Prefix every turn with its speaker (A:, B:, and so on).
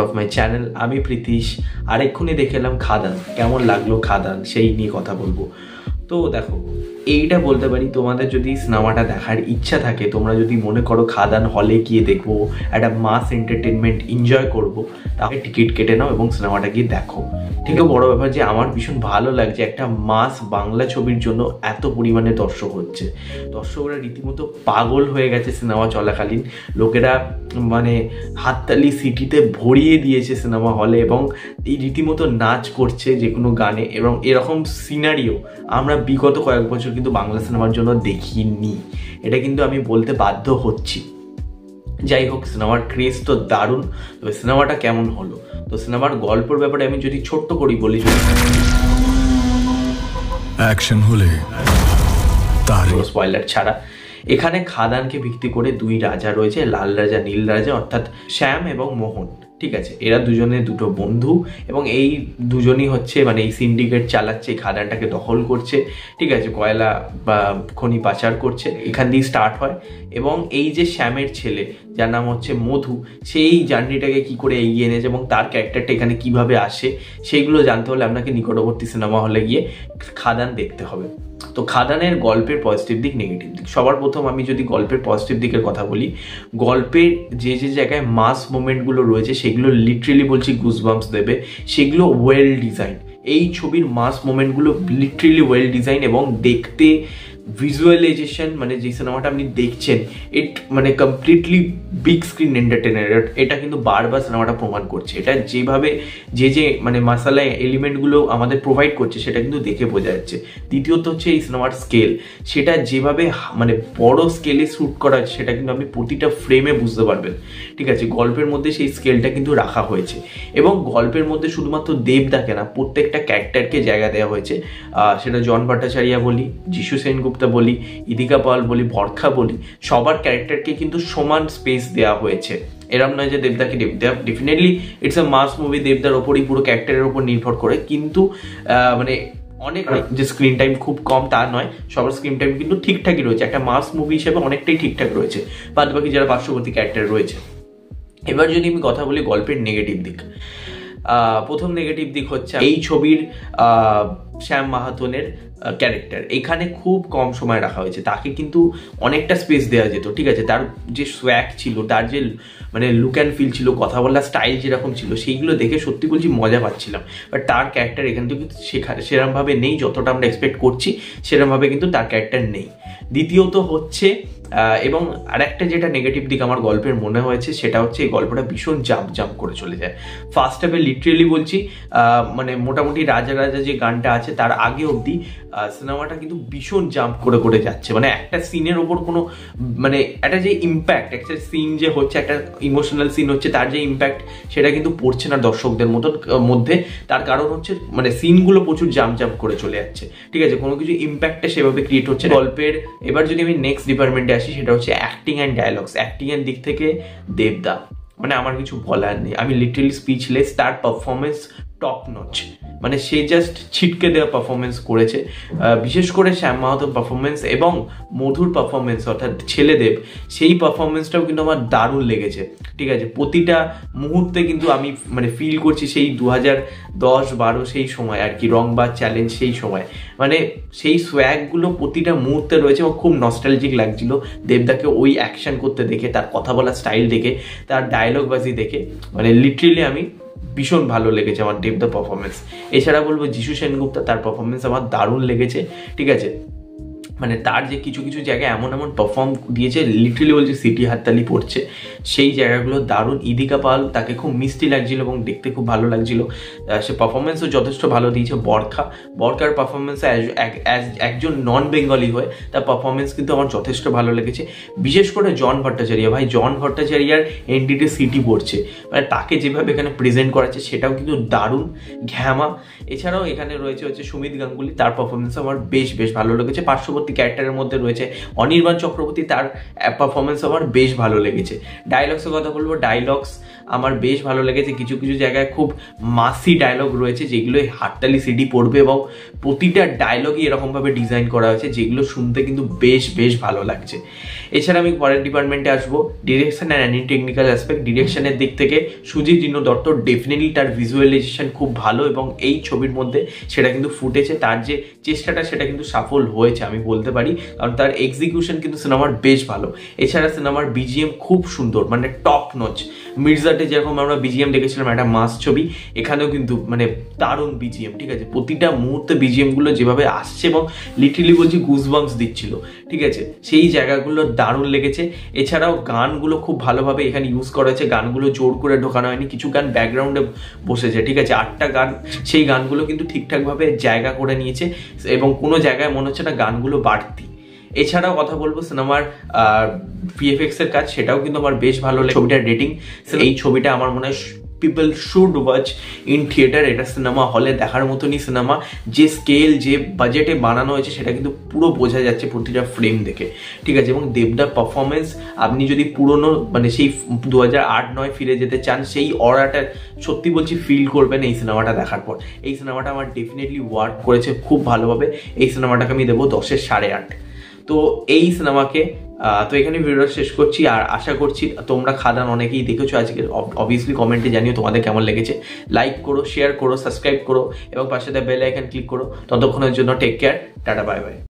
A: Of my channel. আমি প্রীতিশ। আরেকক্ষণে দেখে এলাম খাদান। কেমন লাগলো খাদান সেই নিয়ে কথা বলবো। তো দেখো, এইটা বলতে পারি, তোমাদের যদি সিনেমাটা দেখার ইচ্ছা থাকে, তোমরা যদি মনে করো খাদান হলে গিয়ে দেখবো, একটা মাস এন্টারটেনমেন্ট এনজয় করবো, তাহলে টিকিট কেটে নাও এবং সিনেমাটা গিয়ে দেখো। ঠিক আছে, বড় ব্যাপার যে আমার ভীষণ ভালো লাগছে একটা মাস বাংলা ছবির জন্য এত পরিমাণে দর্শক হচ্ছে। দর্শকরা রীতিমতো পাগল হয়ে গেছে সিনেমা চলাকালীন। লোকেরা মানে হাততালি সিটিতে ভরিয়ে দিয়েছে সিনেমা হলে এবং এই রীতিমতো নাচ করছে যে কোনো গানে। এবং এরকম সিনারিও আমরা বিগত কয়েক বছর কিন্তু বাংলা সিনেমার জন্য দেখিনি, এটা কিন্তু আমি বলতে বাধ্য হচ্ছি। যাই হোক, সিনেমার ক্রেজ তো দারুণ। তবে সিনেমাটা কেমন হলো, তো সিনেমার গল্পের ব্যাপারে আমি যদি ছোট্ট করি বলি,
B: অ্যাকশন হলে তার
A: স্পয়লার ছাড়া, এখানে খাদানকে ভিত্তি করে দুই রাজা রয়েছে, লাল রাজা নীল রাজা, অর্থাৎ শ্যাম এবং মোহন। ঠিক আছে, এরা দুজনে দুটো বন্ধু এবং এই দুজনই হচ্ছে মানে এই সিন্ডিকেট চালাচ্ছে, খাদানটাকে দখল করছে। ঠিক আছে, কয়লা বা খনি পাচার করছে। এখান দিয়ে স্টার্ট হয় এবং এই যে শ্যামের ছেলে যার নাম হচ্ছে মধু, সেই জার্নিটাকে কি করে এগিয়ে এনেছে এবং তার ক্যারেক্টারটা এখানে কিভাবে আসে সেইগুলো জানতে হলে আপনাকে নিকটবর্তী সিনেমা হলে গিয়ে খাদান দেখতে হবে। তো খাদানের গল্পের পজিটিভ দিক, নেগেটিভ দিক। সবার প্রথম আমি যদি গল্পের পজিটিভ দিকের কথা বলি, গল্পের যে যে জায়গায় মাস মোমেন্টগুলো রয়েছে সেগুলো লিটারেলি বলছি গুজবাম্পস দেবে, সেগুলো ওয়েল ডিজাইন। এই ছবির মাস মোমেন্টগুলো লিটারেলি ওয়েল ডিজাইন এবং দেখতে ভিজুয়ালাইজেশন, মানে যে সিনেমাটা আপনি দেখছেন ইট মানে কমপ্লিটলি বিগ স্ক্রিন এন্টারটেনার। এটা কিন্তু বারবার সিনেমাটা প্রমাণ করছে। এটা যেভাবে যে মানে মশালা এলিমেন্টগুলো আমাদের প্রোভাইড করছে সেটা কিন্তু দেখে বোঝা যাচ্ছে। দ্বিতীয়ত হচ্ছে এই সিনেমার স্কেল, সেটা যেভাবে মানে বড় স্কেলে শ্যুট করা হচ্ছে সেটা কিন্তু আপনি প্রতিটা ফ্রেমে বুঝতে পারবেন। ঠিক আছে, গল্পের মধ্যে সেই স্কেলটা কিন্তু রাখা হয়েছে এবং গল্পের মধ্যে শুধুমাত্র দেবদাকে না, প্রত্যেকটা ক্যারেক্টারকে জায়গা দেওয়া হয়েছে। সেটা জন ভট্টাচার্য বলি, যিশু সেনগুপ্ত বলি, ইদিকা পাল বলি, বরখা বলি, সবার ক্যারেক্টারকে কিন্তু সমান স্পেস দেওয়া হয়েছে। এরম নয় যে দেবদাকে definitely it's a mass movie, দেবদার ওপরই পুরো ক্যারেক্টারের ওপর নির্ভর করে, কিন্তু মানে অনেক যে স্ক্রিন টাইম খুব কম তা নয়, সবার স্ক্রিন টাইম কিন্তু ঠিকঠাকই রয়েছে। একটা মাস মুভি হিসেবে অনেকটাই ঠিকঠাক রয়েছে, বাদ বাকি যারা পার্শ্ববর্তী ক্যারেক্টার রয়েছে। এবার যদি আমি কথা বলি গল্পের নেগেটিভ দিক, প্রথম নেগেটিভ দিক হচ্ছে এই ছবির শ্যাম মাহাতনের ক্যারেক্টার এখানে খুব কম সময় রাখা হয়েছে। তাকে কিন্তু অনেকটা স্পেস দেওয়া যেত। ঠিক আছে, তার যে সোয়াগ ছিল, তার যে মানে লুক অ্যান্ড ফিল ছিল, কথা বলার স্টাইল যেরকম ছিল, সেইগুলো দেখে সত্যি বলছি মজা পাচ্ছিলাম। বাট তার ক্যারেক্টার এখান থেকে সেরকমভাবে নেই, যতটা আমরা এক্সপেক্ট করছি সেরকমভাবে কিন্তু তার ক্যারেক্টার নেই। দ্বিতীয়ত হচ্ছে এবং আরেকটা যেটা নেগেটিভ দিক আমার গল্পের মনে হয়েছে সেটা হচ্ছে এই গল্পটা ভীষণ জাম্প করে চলে যায়। ফার্স্ট হাফে লিটারেলি বলছি মানে মোটামুটি রাজা রাজা যে গানটা আছে তার আগে অবধি সিনেমাটা কিন্তু ভীষণ জাম্প করে যাচ্ছে। মানে একটা সিনের ওপর কোনো মানে একটা যে ইম্প্যাক্ট, একটা সিন যে হচ্ছে, একটা ইমোশনাল সিন হচ্ছে, তার যে ইম্প্যাক্ট সেটা কিন্তু পড়ছে না দর্শকদের মধ্যে। তার কারণ হচ্ছে মানে সিনগুলো প্রচুর জাম্প করে চলে যাচ্ছে। ঠিক আছে, কোনো কিছু ইম্প্যাক্টটা সেভাবে ক্রিয়েট হচ্ছে গল্পের। এবার যদি আমি নেক্সট ডিপার্টমেন্টে আসি, সেটা হচ্ছে অ্যাক্টিং অ্যান্ড ডায়ালগস। অ্যাক্টিং এর দিক থেকে দেবদা মানে আমার কিছু বলার নেই, আমি লিটারালি স্পিচলেস। তার পারফরমেন্স টপ নচ, মানে সে জাস্ট ছিটকে দেওয়া পারফরমেন্স করেছে। বিশেষ করে শ্যাম মাহাতোর পারফরমেন্স এবং মধুর পারফরমেন্স অর্থাৎ ছেলেদেব, সেই পারফরমেন্সটাও কিন্তু আমার দারুণ লেগেছে। ঠিক আছে, প্রতিটা মুহূর্তে কিন্তু আমি মানে ফিল করছি সেই 2010-12 সেই সময় আর কি, রং বা চ্যালেঞ্জ সেই সময়, মানে সেই সোয়াগগুলো প্রতিটা মুহূর্তে রয়েছে এবং খুব নস্টালজিক লাগছিল দেবদাকে ওই অ্যাকশন করতে দেখে, তার কথা বলার স্টাইল দেখে, তার ডায়লগবাজি দেখে, মানে লিটারেলি আমি ভীষণ ভালো লেগেছে আমার দেবদা পারফরমেন্স। এছাড়া বলবো যিশু সেনগুপ্ত, তার পারফরমেন্স আমার দারুণ লেগেছে। ঠিক আছে, মানে তার যে কিছু জায়গায় এমন পারফর্ম দিয়েছে, লিটারালি বলছে সিটি হাততালি পড়ছে, সেই জায়গাগুলো দারুণ। ইদিকা পাল, তাকে খুব মিষ্টি লাগছিল এবং দেখতে খুব ভালো লাগছিল, সে পারফরমেন্সও যথেষ্ট ভালো দিয়েছে। বরকার পারফরমেন্স একজন নন বেঙ্গলি হয়ে তার পারফরমেন্স কিন্তু আমার যথেষ্ট ভালো লেগেছে। বিশেষ করে জন ভট্টাচার্য, ভাই জন ভট্টাচার্যার এনডিতে সিটি পড়ছে, মানে তাকে যেভাবে এখানে প্রেজেন্ট করাচ্ছে সেটাও কিন্তু দারুণ ঘ্যামা। এছাড়াও এখানে রয়েছে সুমিত গাঙ্গুলি, তার পারফরমেন্স আমার বেশ ভালো লেগেছে। পার্শ্ববর্তী ক্যারেক্টারের মধ্যে রয়েছে অনির্বাণ চক্রবর্তী, তার পারফরমেন্স আমার বেশ ভালো লেগেছে। ডায়লগসের কথা বলবো, ডায়লগস আমার বেশ ভালো লেগেছে। কিছু কিছু জায়গায় খুব মাসি ডায়লগ রয়েছে যেগুলো হাততালি সিডি পড়বে, এবং প্রতিটা ডায়লগই এরকমভাবে ডিজাইন করা হয়েছে যেগুলো শুনতে কিন্তু বেশ বেশ ভালো লাগছে। এছাড়া আমি পরের ডিপার্টমেন্টে আসবো, direction and any technical aspect. ডিরেকশনের দিক থেকে সুজিত জিনু দত্ত ডেফিনেটলি তার ভিজুয়ালাইজেশন খুব ভালো, এবং এই ছবির মধ্যে সেটা কিন্তু ফুটেছে। তার যে চেষ্টাটা সেটা কিন্তু সফল হয়েছে আমি বলতে পারি, কারণ তার এক্সিকিউশন কিন্তু সিনেমার বেশ ভালো। এছাড়া সিনেমার বিজিএম খুব সুন্দর, মানে টপ নচ। মির্জাতে যেরকম আমরা বিজিএম দেখেছিলাম একটা মাস ছবি, এখানেও কিন্তু মানে দারুণ বিজিএম, ঠিক আছে। প্রতিটা মুহূর্তে বিজিএম গুলো যেভাবে আসছে এবং লিটারালি বলছি গুজবাম্পস দিচ্ছিল, ঠিক আছে, সেই জায়গাগুলো দারুণ লেগেছে। এছাড়াও গানগুলো খুব ভালোভাবে এখানে ইউজ করা হয়েছে, গানগুলো জোর করে ঢোকানো হয়নি, কিছু গান ব্যাকগ্রাউন্ডে বসেছে, ঠিক আছে, 8টা গান, সেই গানগুলো কিন্তু ঠিকঠাকভাবে জায়গা করে নিয়েছে এবং কোনো জায়গায় মনে হচ্ছে না গানগুলো বাড়তি। এছাড়াও কথা বলবো সিনেমার ভিএফএক্স এর কাজ, সেটাও কিন্তু আমার বেশ ভালো লাগে। ছবিটার রেটিং, এই ছবিটা আমার মনে হয় people should watch in theatre. এটা সিনেমা হলে দেখার মতনই সিনেমা। যে স্কেল, যে বাজেটে বানানো হয়েছে সেটা কিন্তু পুরো বোঝা যাচ্ছে প্রতিটা ফ্রেম দেখে, ঠিক আছে। এবং দেবদার পারফরমেন্স, আপনি যদি পুরনো মানে সেই 2008-9 ফিরে যেতে চান, সেই অরাটা সত্যি বলছি ফিল করবেন এই সিনেমাটা দেখার পর। এই সিনেমাটা আমার ডেফিনেটলি ওয়ার্ক করেছে খুব ভালোভাবে। এই সিনেমাটাকে আমি দেবো 10-এর 8.5। তো এই সিনেমাকে তো এখানে ভিডিওটা শেষ করছি, আর আশা করছি তোমরা খাদান অনেকেই দেখেছো আজকে। অবভিয়াসলি কমেন্টে জানিও তোমাদের কেমন লেগেছে। লাইক করো, শেয়ার করো, সাবস্ক্রাইব করো এবং পাশে বেল আইকন ক্লিক করো। ততক্ষণের জন্য take care, tata, bye by.